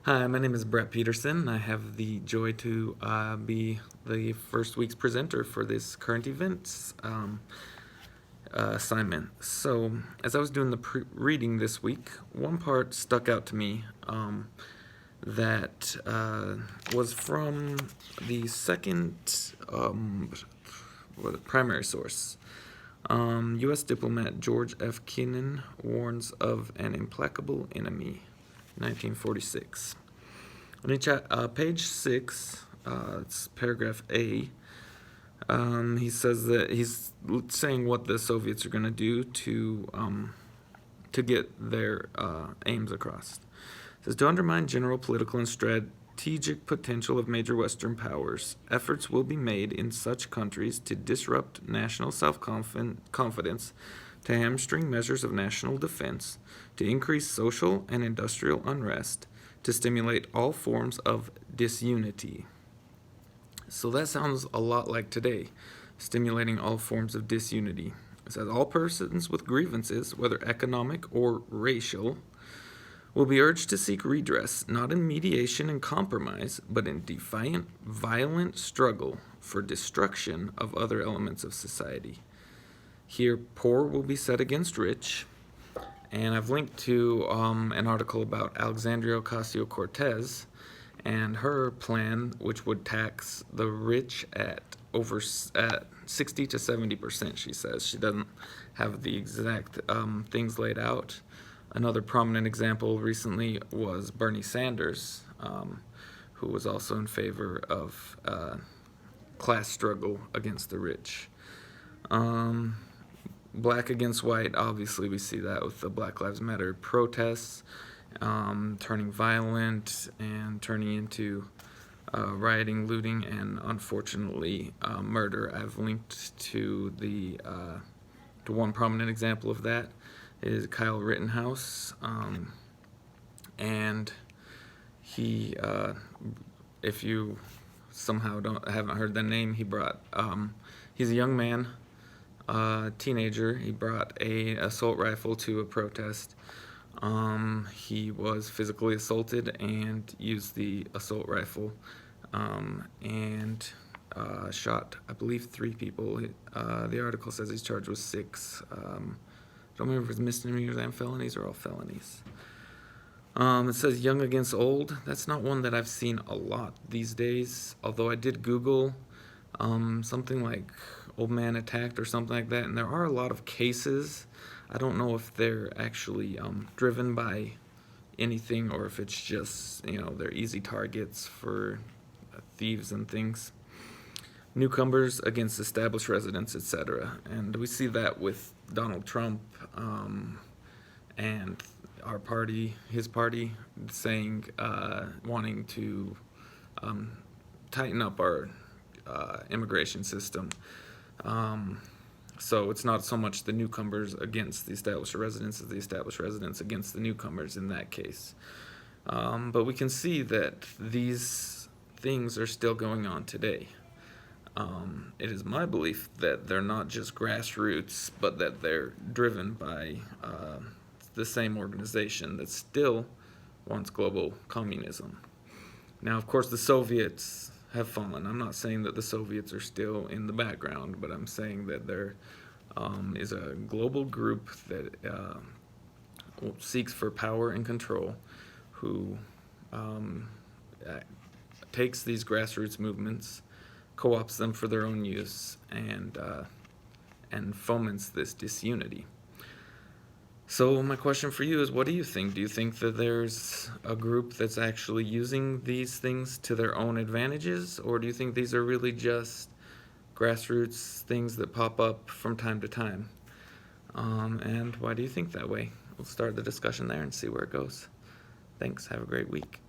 Hi, my name is Brett Peterson. I have the joy to be the first week's presenter for this current events assignment. So, as I was doing the reading this week, one part stuck out to me that was from the second primary source. U.S. diplomat George F. Kennan warns of an implacable enemy, 1946. On page 6, it's paragraph A, he says that he's saying what the Soviets are going to do to get their aims across. It says, to undermine general political and strategic potential of major Western powers, efforts will be made in such countries to disrupt national self-confidence, to hamstring measures of national defense, to increase social and industrial unrest, to stimulate all forms of disunity. So that sounds a lot like today, stimulating all forms of disunity. It says all persons with grievances, whether economic or racial, will be urged to seek redress, not in mediation and compromise, but in defiant, violent struggle for destruction of other elements of society. Here, poor will be set against rich, and I've linked to an article about Alexandria Ocasio-Cortez and her plan, which would tax the rich at 60 to 70%, she says. She doesn't have the exact things laid out. Another prominent example recently was Bernie Sanders, who was also in favor of class struggle against the rich. Black against white, obviously we see that with the Black Lives Matter protests, turning violent and turning into rioting, looting, and unfortunately murder. I've linked to one prominent example of that is Kyle Rittenhouse, and he, if you somehow haven't heard the name, he's a young man, teenager. He brought a assault rifle to a protest. He was physically assaulted and used the assault rifle and shot, I believe, 3 people. The article says he's charged with 6. I don't remember if it's misdemeanors and felonies or all felonies. It says young against old. That's not one that I've seen a lot these days, although I did Google something like old man attacked or something like that, and there are a lot of cases. I don't know if they're actually driven by anything or if it's just, they're easy targets for thieves and things. Newcomers against established residents, etc. And we see that with Donald Trump and our party, his party, saying, wanting to tighten up our immigration system. So it's not so much the newcomers against the established residents as the established residents against the newcomers in that case. But we can see that these things are still going on today. It is my belief that they're not just grassroots, but that they're driven by the same organization that still wants global communism. Now, of course, the Soviets have fallen. I'm not saying that the Soviets are still in the background, but I'm saying that there is a global group that seeks for power and control, who takes these grassroots movements, co-opts them for their own use, and foments this disunity. So my question for you is, what do you think? Do you think that there's a group that's actually using these things to their own advantages, or do you think these are really just grassroots things that pop up from time to time? And why do you think that way? We'll start the discussion there and see where it goes. Thanks. Have a great week.